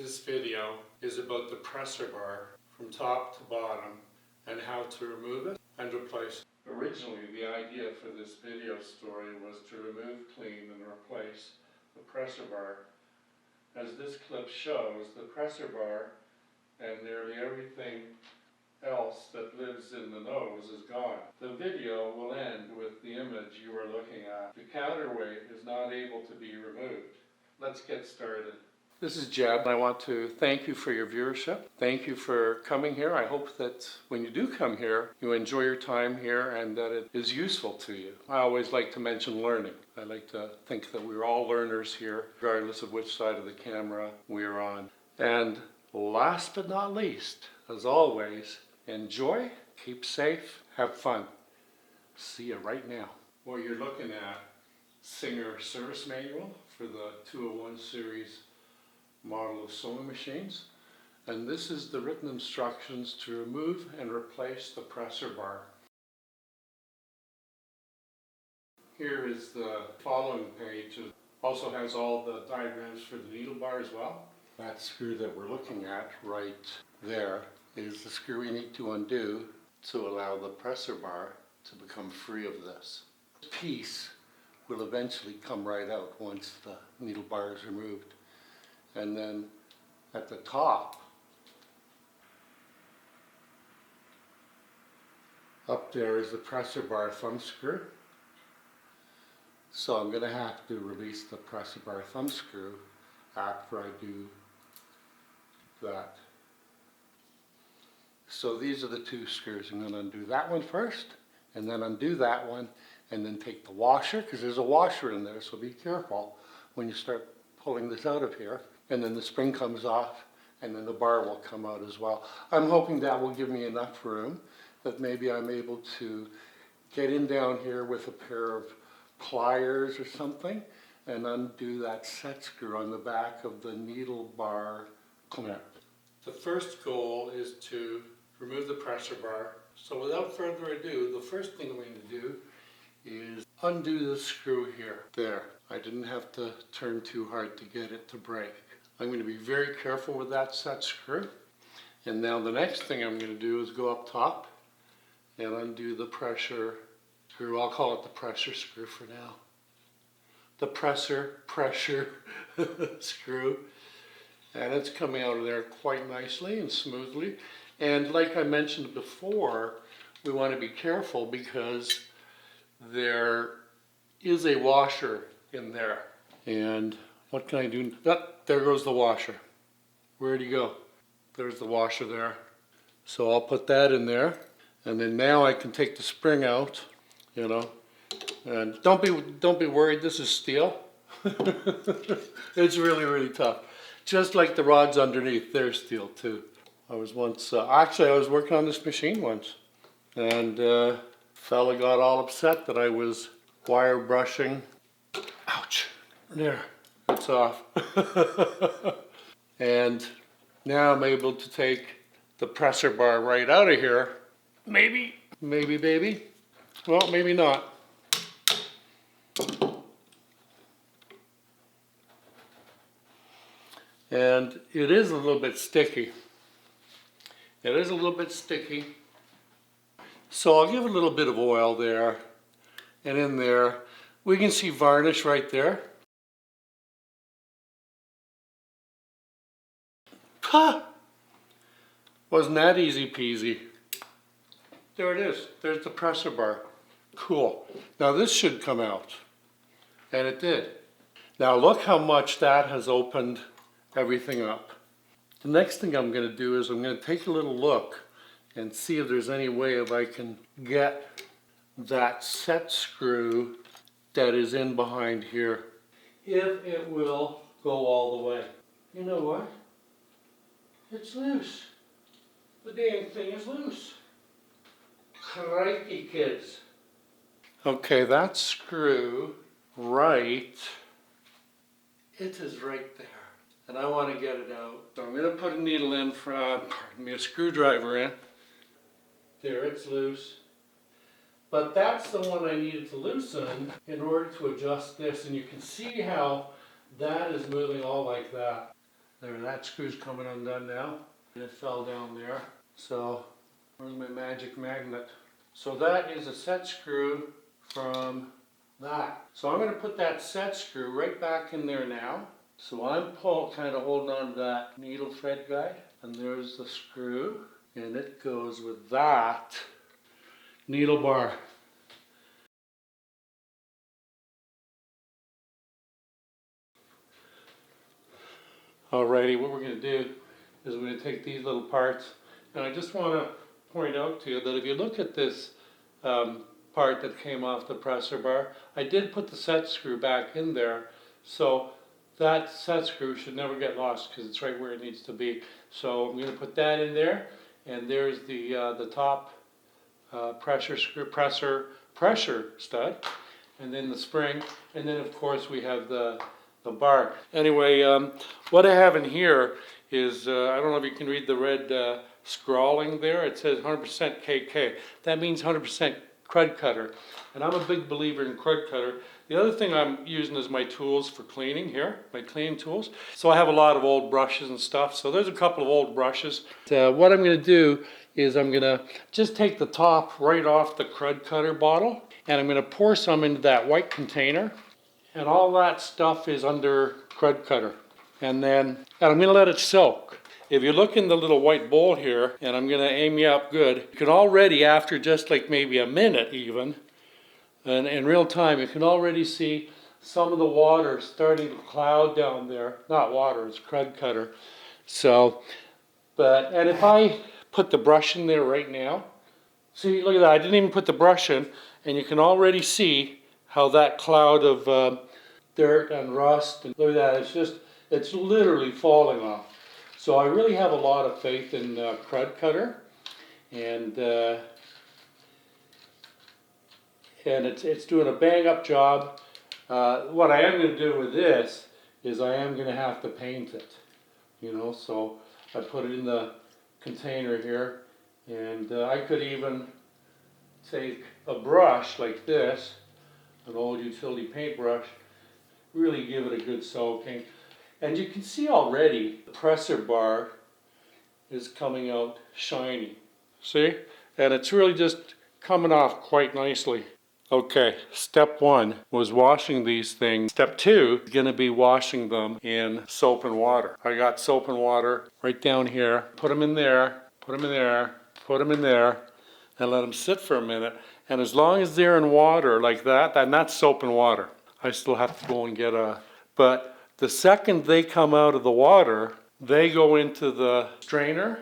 This video is about the presser bar from top to bottom and how to remove it and replace it. Originally, the idea for this video story was to remove, clean, and replace the presser bar. As this clip shows, the presser bar and nearly everything else that lives in the nose is gone. The video will end with the image you are looking at. The counterweight is not able to be removed. Let's get started. This is Jebb. I want to thank you for your viewership. Thank you for coming here. I hope that when you do come here, you enjoy your time here and that it is useful to you. I always like to mention learning. I like to think that we're all learners here, regardless of which side of the camera we're on. And last but not least, as always, enjoy, keep safe, have fun. See you right now. Well, you're looking at Singer Service Manual for the 201 series model of sewing machines, and this is the written instructions to remove and replace the presser bar. Here is the following page. It also has all the diagrams for the needle bar as well. That screw that we're looking at right there is the screw we need to undo to allow the presser bar to become free of this. This piece will eventually come right out once the needle bar is removed. And then at the top, up there is the presser bar thumb screw. So I'm going to have to release the presser bar thumb screw after I do that. So these are the two screws. I'm going to undo that one first, and then undo that one, and then take the washer, because there's a washer in there, so be careful when you start pulling this out of here. And then the spring comes off, and then the bar will come out as well. I'm hoping that will give me enough room that maybe I'm able to get in down here with a pair of pliers or something and undo that set screw on the back of the needle bar clip. The first goal is to remove the presser bar. So without further ado, the first thing I'm going to do is undo the screw here. There. I didn't have to turn too hard to get it to break. I'm going to be very careful with that set screw. And now the next thing I'm going to do is go up top and undo the pressure screw. I'll call it the pressure screw for now. The pressure screw. And it's coming out of there quite nicely and smoothly. And like I mentioned before, we want to be careful because there is a washer in there. And what can I do? There goes the washer. Where'd he go? There's the washer there. So I'll put that in there. And then now I can take the spring out, you know. And don't be worried, this is steel. It's really, really tough. Just like the rods underneath, they're steel too. I was once, actually I was working on this machine once. And fella got all upset that I was wire brushing. Ouch. There, it's off. And now I'm able to take the presser bar right out of here. Maybe, baby. Well, maybe not. And it is a little bit sticky. It is a little bit sticky. So I'll give a little bit of oil there. And in there, we can see varnish right there. Ha! Wasn't that easy peasy? There it is. There's the presser bar. Cool. Now this should come out. And it did. Now look how much that has opened everything up. The next thing I'm going to do is I'm going to take a little look and see if there's any way if I can get that set screw that is in behind here. If it will go all the way. You know what? It's loose. The damn thing is loose. Crikey, kids. Okay, that screw right, it is right there. And I want to get it out. So I'm going to put a needle in from, a screwdriver in. There, it's loose. But that's the one I needed to loosen in order to adjust this. And you can see how that is moving all like that. There, that screw's coming undone now. And it fell down there. So, where's my magic magnet? So that is a set screw from that. So I'm going to put that set screw right back in there now. So I'm kind of holding on to that needle thread guide. And there's the screw. And it goes with that needle bar. Alrighty, what we're going to do is we're going to take these little parts, and I just want to point out to you that if you look at this part that came off the presser bar, I did put the set screw back in there, so that set screw should never get lost because it's right where it needs to be. So I'm going to put that in there, and there's the top pressure stud, and then the spring, and then of course we have the bar. Anyway, what I have in here is, I don't know if you can read the red scrawling there. It says 100% KK. That means 100% crud cutter. And I'm a big believer in crud cutter. The other thing I'm using is my tools for cleaning here, my cleaning tools. So I have a lot of old brushes and stuff. So there's a couple of old brushes. What I'm going to do is I'm going to just take the top right off the crud cutter bottle, and I'm going to pour some into that white container. And all that stuff is under crud cutter. And I'm going to let it soak. If you look in the little white bowl here, and I'm going to aim you up good, you can already, after just like maybe a minute even, and in real time, you can already see some of the water starting to cloud down there. Not water, it's crud cutter. So, and if I put the brush in there right now, see, look at that, I didn't even put the brush in, and you can already see how that cloud of dirt and rust, and look at that, it's literally falling off. So I really have a lot of faith in crud cutter, and it's doing a bang up job. What I am going to do with this is I am going to have to paint it, so I put it in the container here, and I could even take a brush like this, an old utility paintbrush, really give it a good soaking. And you can see already the presser bar is coming out shiny. See? And it's really just coming off quite nicely. Okay, step one was washing these things. Step two is going to be washing them in soap and water. I got soap and water right down here. Put them in there, put them in there, put them in there, and let them sit for a minute. And as long as they're in water like that, and that's soap and water. I still have to go and get but the second they come out of the water, they go into the strainer,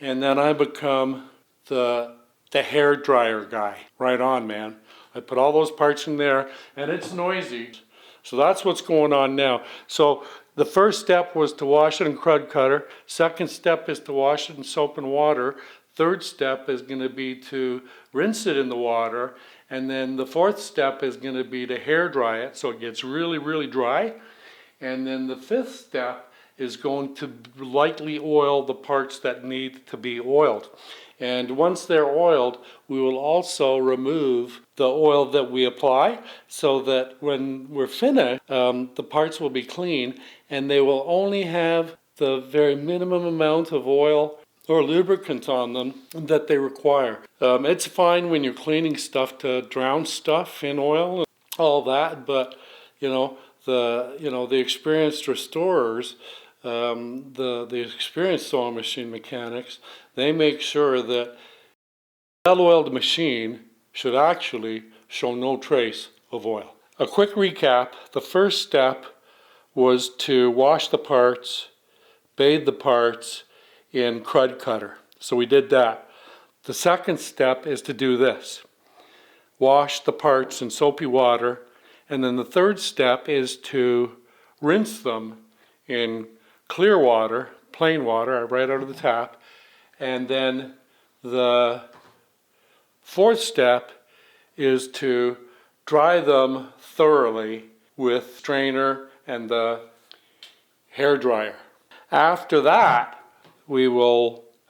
and then I become the hair dryer guy. Right on, man. I put all those parts in there, and it's noisy. So that's what's going on now. So the first step was to wash it in crud cutter. Second step is to wash it in soap and water. Third step is going to be to rinse it in the water. And then the fourth step is going to be to hair dry it so it gets really, really dry. And then the fifth step is going to lightly oil the parts that need to be oiled. And once they're oiled, we will also remove the oil that we apply so that when we're finished, the parts will be clean and they will only have the very minimum amount of oil or lubricant on them that they require. It's fine when you're cleaning stuff to drown stuff in oil and all that, but the experienced restorers, the experienced sewing machine mechanics, they make sure that well-oiled machine should actually show no trace of oil. A quick recap: the first step was to wash the parts, bathe the parts in crud cutter. So we did that. The second step is to do this: wash the parts in soapy water, and then the third step is to rinse them in clear water, plain water, right out of the tap, and then the fourth step is to dry them thoroughly with strainer and the hair dryer. After that,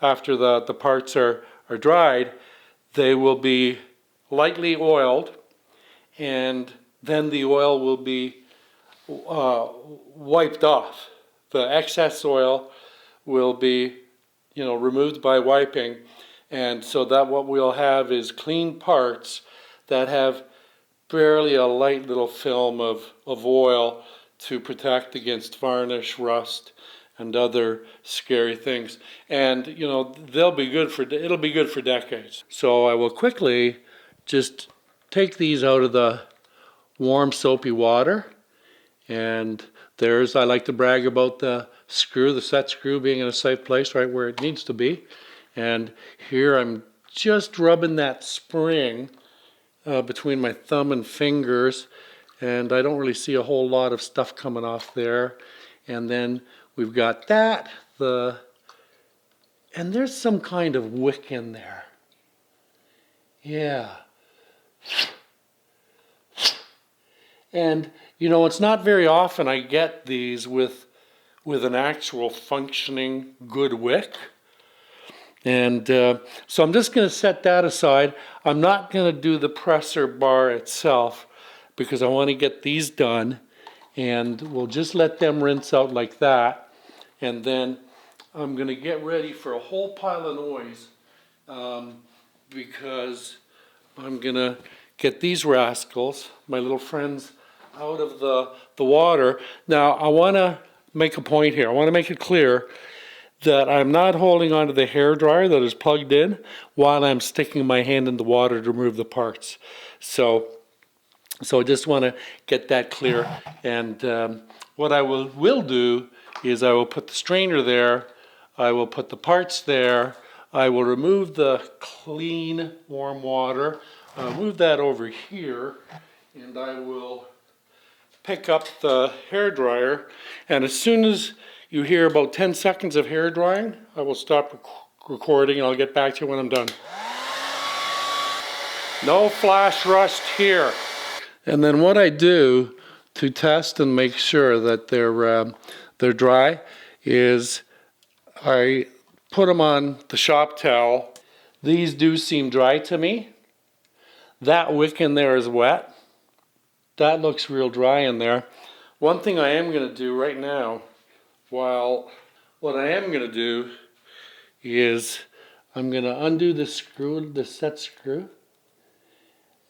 after the parts are dried, they will be lightly oiled, and then the oil will be wiped off the excess oil will be, removed by wiping, and so that what we'll have is clean parts that have barely a light little film of oil to protect against varnish, rust, and other scary things. And it'll be good for decades. So I will quickly just take these out of the warm soapy water, and I like to brag about the screw, the set screw being in a safe place right where it needs to be. And here I'm just rubbing that spring between my thumb and fingers, and I don't really see a whole lot of stuff coming off there. And then we've got that, and there's some kind of wick in there. Yeah. And it's not very often I get these with an actual functioning good wick. And so I'm just going to set that aside. I'm not going to do the presser bar itself because I want to get these done, and we'll just let them rinse out like that. And then I'm going to get ready for a whole pile of noise because I'm going to get these rascals, my little friends, out of the water. Now I want to make a point here. I want to make it clear that I'm not holding onto the hair dryer that is plugged in while I'm sticking my hand in the water to remove the parts. So I just want to get that clear. And what I will do is I will put the strainer there, I will put the parts there, I will remove the clean warm water, move that over here, and I will pick up the hair dryer. And as soon as you hear about 10 seconds of hair drying, I will stop recording and I'll get back to you when I'm done. No flash rust here. And then what I do to test and make sure that they're dry is I put them on the shop towel. These do seem dry to me. That wick in there is wet. That looks real dry in there. One thing I am going to do right now, what I am going to do is I'm going to undo the screw, the set screw,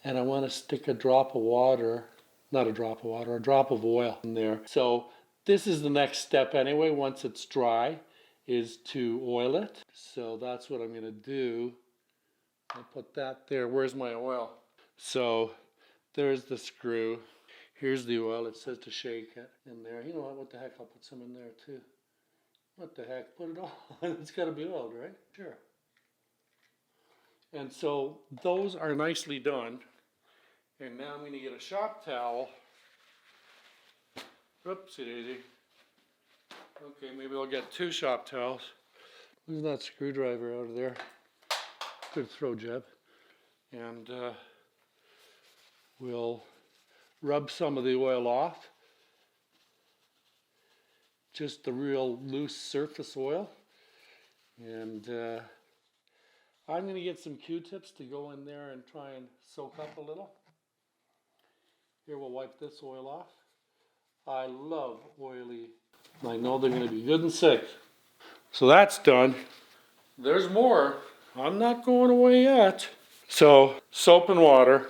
and I want to stick a drop of water, not a drop of water, a drop of oil in there. So this is the next step anyway, once it's dry, is to oil it. So that's what I'm going to do. I'll put that there. Where's my oil? So there's the screw. Here's the oil. It says to shake it in there. You know what the heck? I'll put some in there too. What the heck? Put it on. It's got to be oiled, right? Sure. And so those are nicely done. And now I'm going to get a shop towel. Oopsie daisy. Okay, maybe I'll get 2 shop towels. Who's that screwdriver out of there? Good throw, Jebb. And we'll rub some of the oil off. Just the real loose surface oil. And I'm going to get some Q-tips to go in there and try and soak up a little. Here, we'll wipe this oil off. I love oily. I know they're going to be good and safe. So that's done. There's more. I'm not going away yet. So soap and water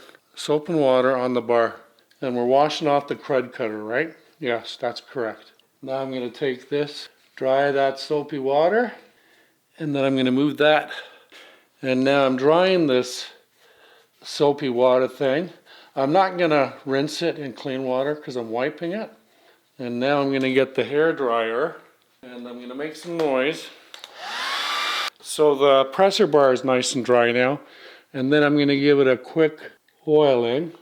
on the bar. And we're washing off the crud cutter, right? Yes, that's correct. Now I'm going to take this, dry that soapy water, and then I'm going to move that. And now I'm drying this soapy water thing. I'm not going to rinse it in clean water because I'm wiping it. And now I'm going to get the hair dryer and I'm going to make some noise. So the presser bar is nice and dry now. And then I'm going to give it a quick oiling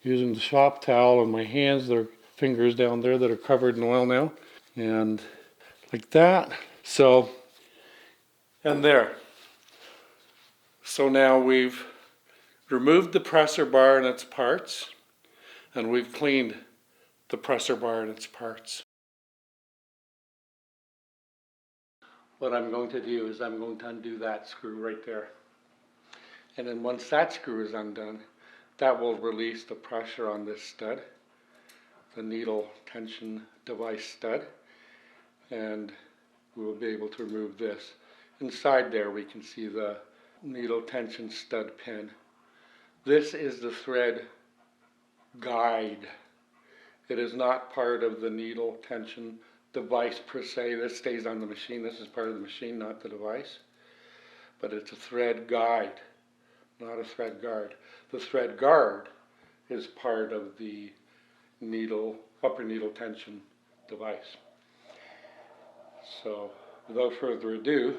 using the shop towel and my hands, their fingers down there that are covered in oil now. And like that. So, and there. So now we've removed the presser bar and its parts, and we've cleaned the presser bar and its parts. What I'm going to do is I'm going to undo that screw right there. And then once that screw is undone, that will release the pressure on this stud, the needle tension device stud. and we'll be able to remove this. Inside there we can see the needle tension stud pin. This is the thread guide. It is not part of the needle tension device per se. This stays on the machine. This is part of the machine, not the device. But it's a thread guide, not a thread guard. The thread guard is part of the upper needle tension device. So without further ado,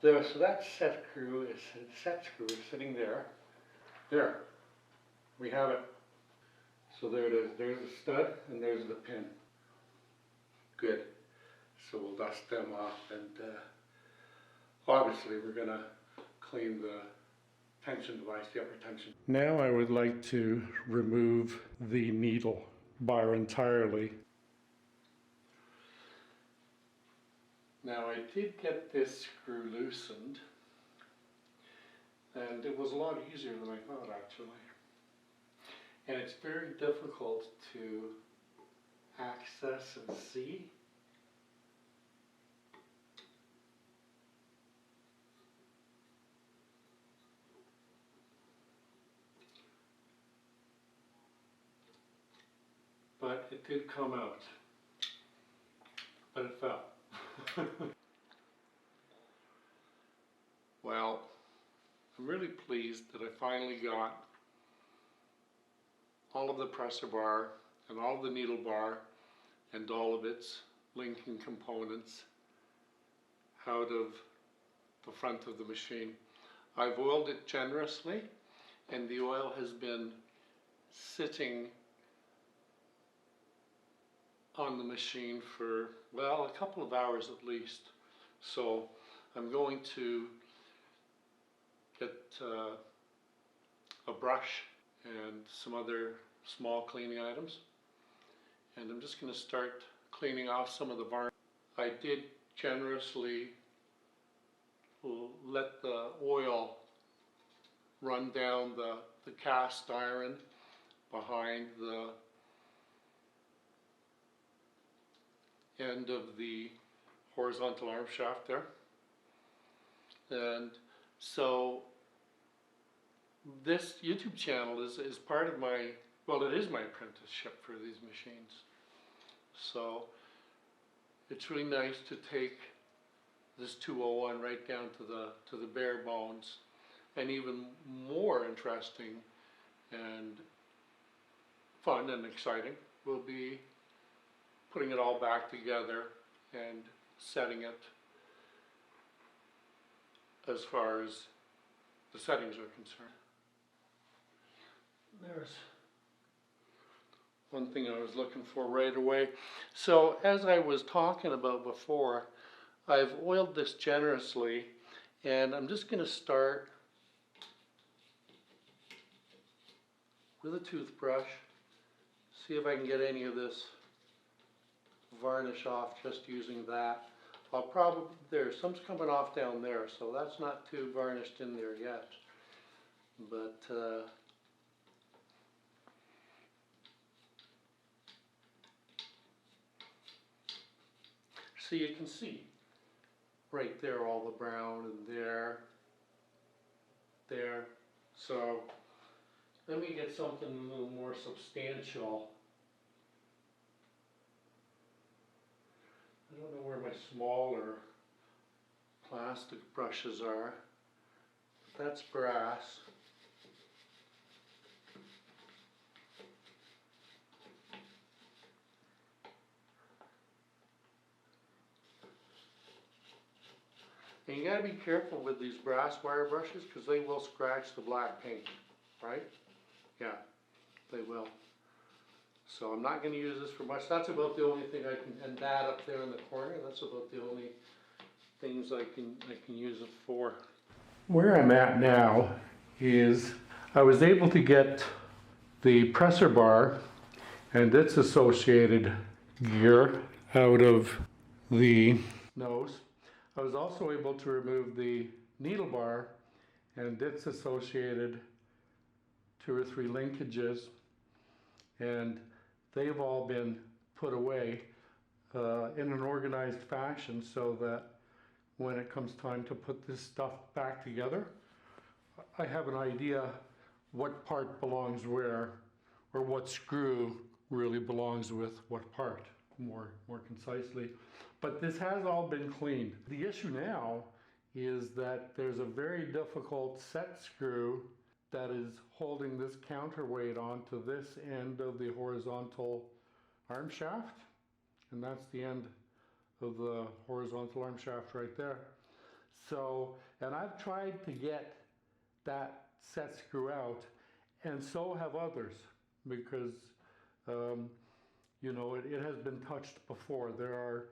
so that set screw is sitting there. There, we have it. So there it is. There's the stud and there's the pin. Good. So we'll dust them off, and obviously we're going to clean the tension device, the upper tension. Now I would like to remove the needle bar entirely. Now I did get this screw loosened, and it was a lot easier than I thought actually. And it's very difficult to access and see. But it did come out, but it fell. Well, I'm really pleased that I finally got all of the presser bar and all of the needle bar and all of its linking components out of the front of the machine. I've oiled it generously, and the oil has been sitting on the machine for, well, a couple of hours at least. So I'm going to get a brush and some other small cleaning items, and I'm just going to start cleaning off some of the varnish. I did generously let the oil run down the cast iron behind the end of the horizontal arm shaft there. And so this YouTube channel is part of my, well, it is my apprenticeship for these machines. So it's really nice to take this 201 right down to the bare bones. And even more interesting and fun and exciting will be putting it all back together and setting it as far as the settings are concerned. There's one thing I was looking for right away. So as I was talking about before, I've oiled this generously, and I'm just going to start with a toothbrush, see if I can get any of this varnish off just using that. I'll probably, there's some coming off down there, so that's not too varnished in there yet. But so you can see right there all the brown, and there. So let me get something a little more substantial. I don't know where my smaller plastic brushes are. That's brass. And you gotta be careful with these brass wire brushes because they will scratch the black paint, right? Yeah, they will. So I'm not going to use this for much. That's about the only thing I can, and that up there in the corner, that's about the only things I can use it for. Where I'm at now is I was able to get the presser bar and its associated gear out of the nose. I was also able to remove the needle bar and its associated 2 or 3 linkages, and they've all been put away. in an organized fashion so that when it comes time to put this stuff back together, I have an idea what part belongs where, or what screw really belongs with what part more concisely. But this has all been cleaned. The issue now is that there's a very difficult set screw that is holding this counterweight onto this end of the horizontal arm shaft, and that's the end of the horizontal arm shaft right there. So, and I've tried to get that set screw out, and so have others, because you know, it has been touched before. There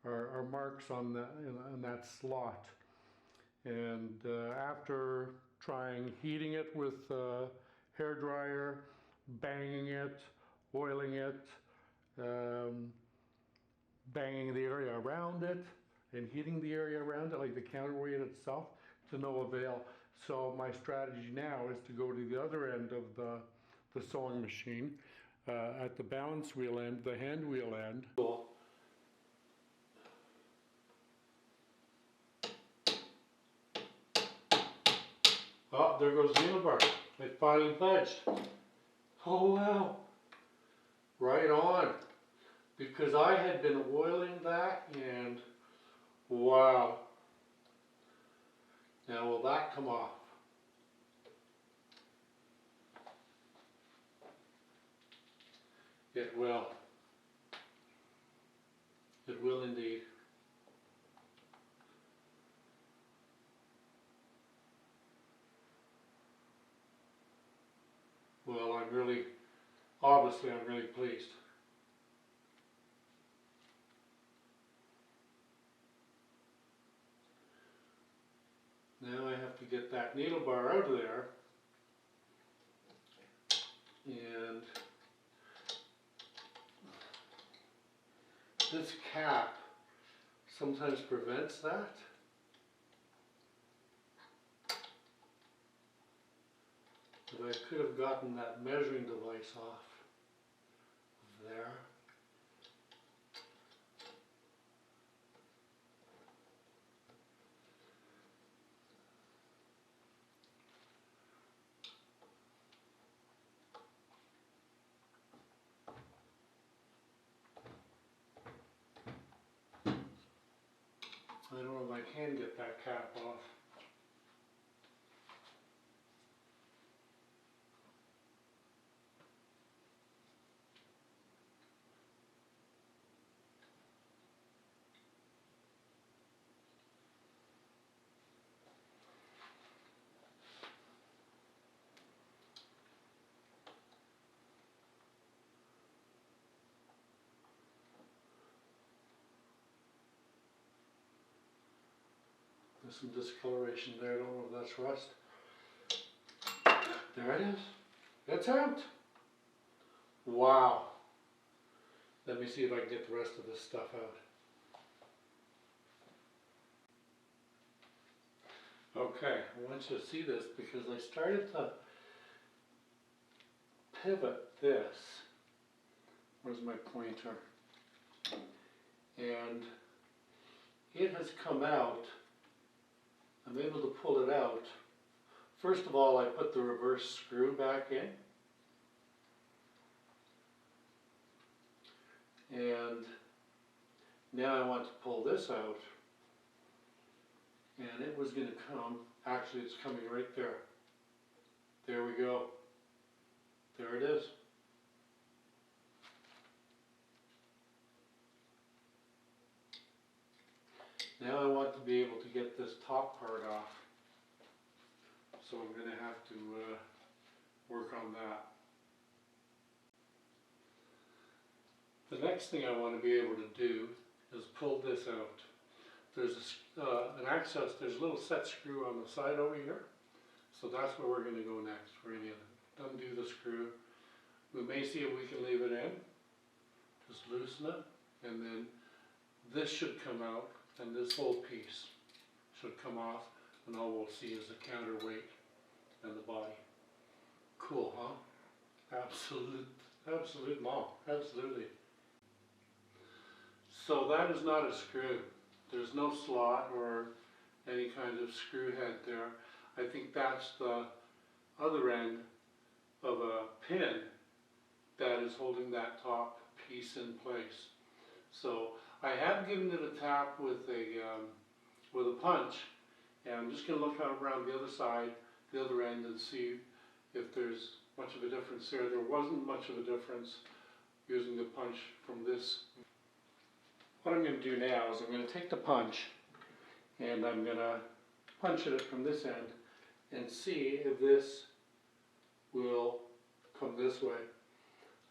are marks on that slot, and after trying heating it with a hair dryer, banging it, oiling it, banging the area around it, and heating the area around it, like the counterweight itself, to no avail. So my strategy now is to go to the other end of the sewing machine, at the balance wheel end, the hand wheel end. Oh, there goes the needle bar. It finally budged. Oh wow, right on. Because I had been oiling that, and wow. Now will that come off? It will. It will indeed. Well, I'm really pleased. Now I have to get that needle bar out of there, and this cap sometimes prevents that. But I could have gotten that measuring device off of there. I don't know if I can get that cap off. There's some discoloration there, I don't know if that's rust. There it is. It's out. Wow. Let me see if I can get the rest of this stuff out. Okay, I want you to see this because I started to pivot this. Where's my pointer? And it has come out. I'm able to pull it out. First of all, I put the reverse screw back in. And now I want to pull this out. And it was going to come, actually it's coming right there. There we go. There it is. Now I want to be able to get this top part off. So I'm going to have to work on that. The next thing I want to be able to do is pull this out. There's an access, there's a little set screw on the side over here. So that's where we're going to go next. We're going to undo the screw. We may see if we can leave it in. Just loosen it. And then this should come out, and this whole piece should come off, and all we'll see is the counterweight and the body. Cool, huh? Absolute mom. Absolutely. So that is not a screw. There's no slot or any kind of screw head there. I think that's the other end of a pin that is holding that top piece in place. So I have given it a tap with a punch, and I'm just going to look around the other side, the other end, and see if there's much of a difference there. There wasn't much of a difference using the punch from this. What I'm going to do now is I'm going to take the punch and I'm going to punch it from this end and see if this will come this way.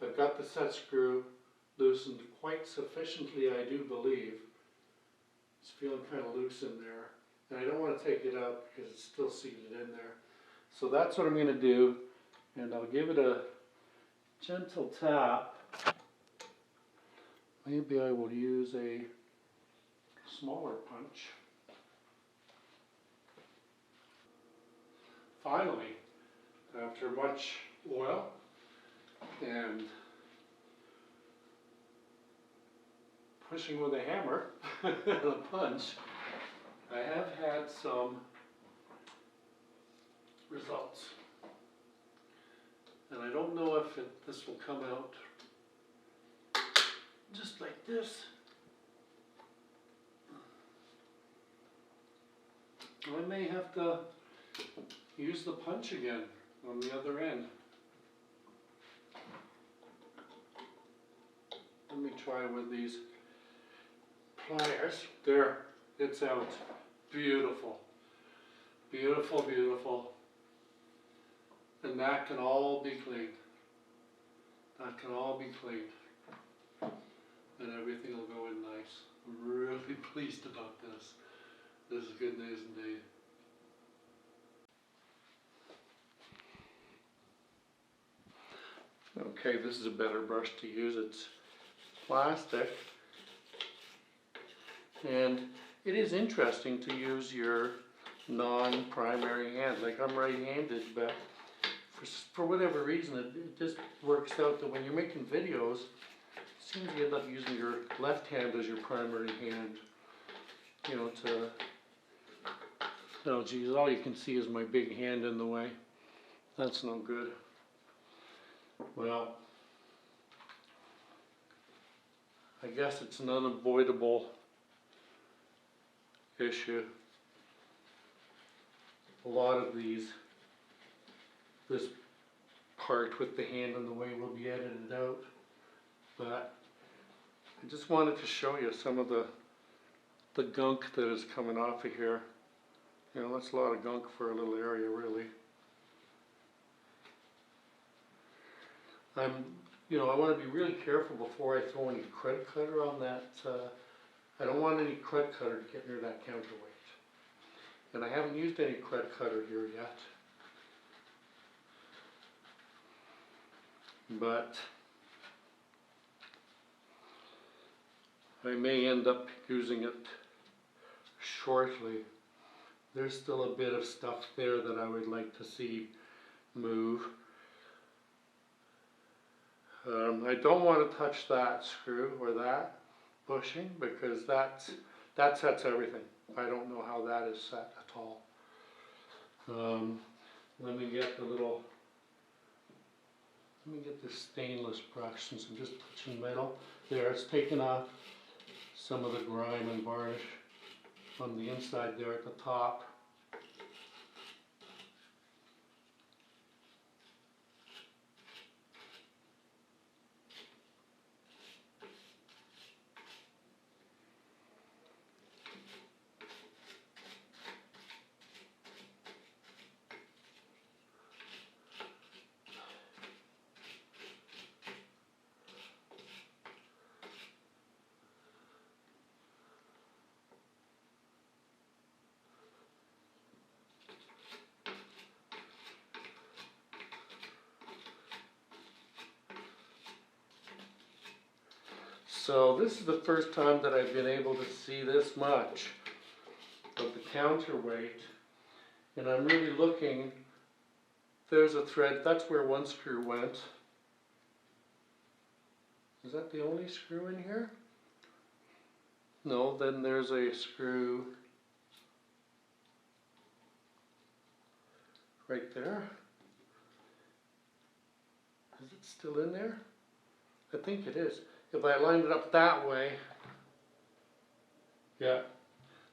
I've got the set screw loosened quite sufficiently, I do believe. It's feeling kind of loose in there, and I don't want to take it out because it's still seated in there. So that's what I'm going to do, and I'll give it a gentle tap. Maybe I will use a smaller punch. Finally, after much oil and pushing with a hammer and a punch, I have had some results. And I don't know if this will come out just like this. I may have to use the punch again on the other end. Let me try with these pliers. There, it's out. Beautiful. Beautiful, beautiful. And that can all be cleaned. That can all be cleaned. And everything will go in nice. I'm really pleased about this. This is good news indeed. Okay, this is a better brush to use. It's plastic. And it is interesting to use your non-primary hand. Like, I'm right-handed, but for whatever reason, it just works out that when you're making videos, it seems you end up using your left hand as your primary hand. You know, oh geez, all you can see is my big hand in the way. That's no good. Well, I guess it's an unavoidable issue. A lot of this part with the hand in the way will be edited out, but I just wanted to show you some of the gunk that is coming off of here. You know, that's a lot of gunk for a little area, really. I want to be really careful before I throw any credit cutter on that. I don't want any credit cutter to get near that counterweight. And I haven't used any credit cutter here yet. But I may end up using it shortly. There's still a bit of stuff there that I would like to see move. I don't want to touch that screw or that bushing because that sets everything. I don't know how that is set at all. Let me get this stainless brush, since I'm just touching metal. There, it's taken off some of the grime and varnish on the inside there at the top. So this is the first time that I've been able to see this much of the counterweight, and I'm really looking. There's a thread, that's where one screw went. Is that the only screw in here? No, then there's a screw right there. Is it still in there? I think it is. If I lined it up that way, yeah.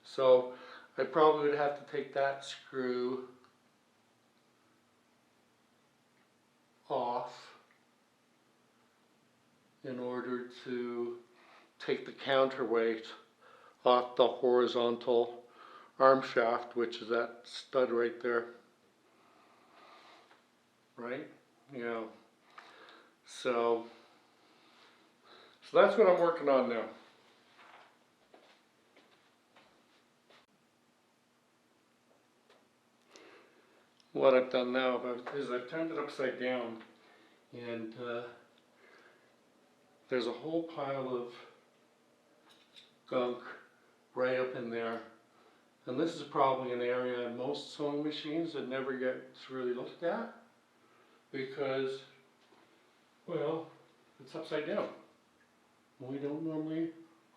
So I probably would have to take that screw off in order to take the counterweight off the horizontal arm shaft, which is that stud right there. Right? Yeah. So that's what I'm working on now. What I've done now is I've turned it upside down, and there's a whole pile of gunk right up in there. And this is probably an area in most sewing machines that never gets really looked at because, well, it's upside down. We don't normally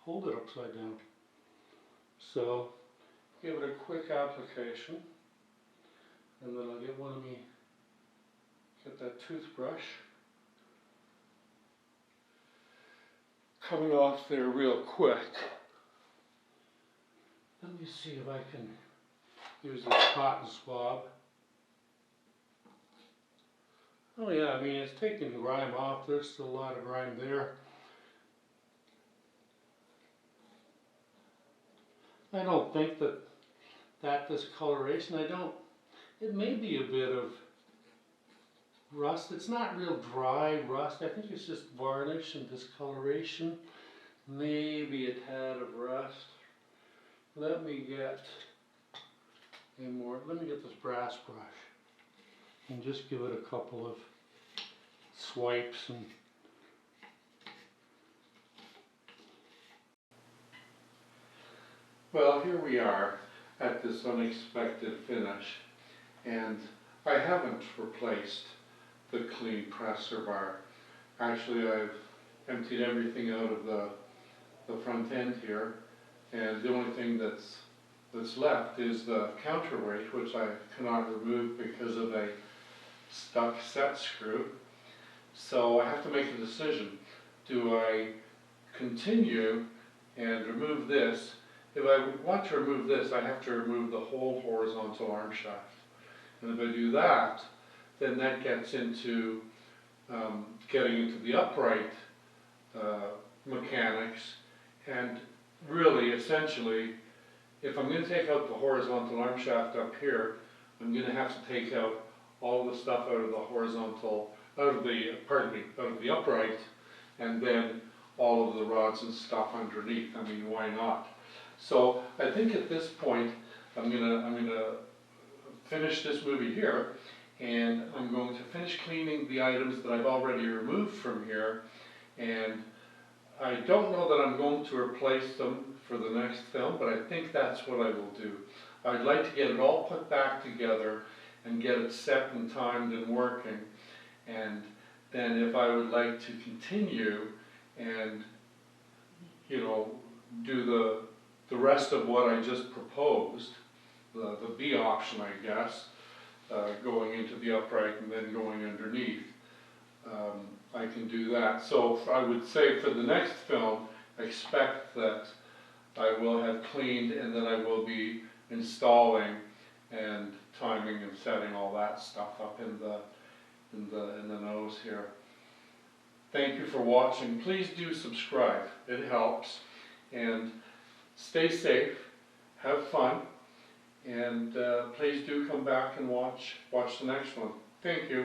hold it upside down. So give it a quick application, and then I'll get that toothbrush coming off there real quick. Let me see if I can use this cotton swab. Oh yeah, I mean it's taking the grime off. There's still a lot of grime there. I don't think that discoloration, it may be a bit of rust. It's not real dry rust. I think it's just varnish and discoloration. Maybe a tad of rust. Let me get this brass brush and just give it a couple of swipes. And well, here we are at this unexpected finish, and I haven't replaced the clean presser bar. Actually, I've emptied everything out of the front end here, and the only thing that's left is the counterweight, which I cannot remove because of a stuck set screw. So I have to make a decision. Do I continue and remove this? If I want to remove this, I have to remove the whole horizontal arm shaft. And if I do that, then that gets into getting into the upright mechanics. And really, essentially, if I'm going to take out the horizontal arm shaft up here, I'm going to have to take out all the stuff out of the horizontal, out of the upright, and then all of the rods and stuff underneath. I mean, why not? So I think at this point, I'm gonna finish this movie here, and I'm going to finish cleaning the items that I've already removed from here, and I don't know that I'm going to replace them for the next film, but I think that's what I will do. I'd like to get it all put back together and get it set and timed and working, and then if I would like to continue and, you know, do the rest of what I just proposed, the B option, I guess, going into the upright and then going underneath, I can do that. So I would say for the next film, expect that I will have cleaned and then I will be installing and timing and setting all that stuff up in the nose here. Thank you for watching. Please do subscribe. It helps. And stay safe, have fun, and please do come back and watch the next one. Thank you.